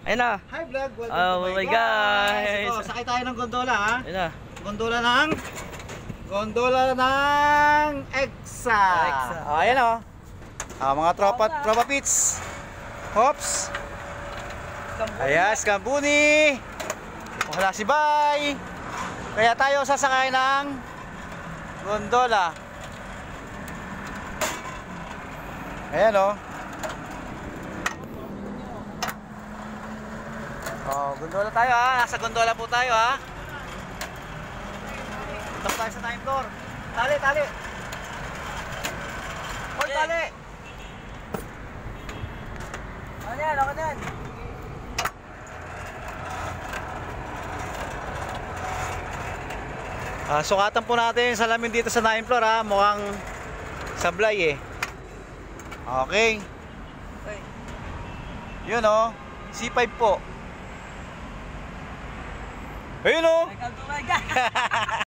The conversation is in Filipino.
Ayun na. Hi vlog, welcome Oh to my guys. Ito, sakay tayo ng gondola ha. Ayun na. Gondola ng EXA. EXA. Oh, ayan oh. Mga tropa pits. Hops. Ayan, Scambuni. Wala si Bay. Kaya tayo sasakay ng gondola. Ayan oh. Oh, gondola tayo ha. Nasa gondola po tayo ha. Punta tayo sa time floor. Tali. Hoy, tali. Ano yan? Ako yan. Sukatan po natin yung salamin dito sa 9th floor ha. Mukhang sablay eh. Okay. Yun oh. C5 po. Ayun oh.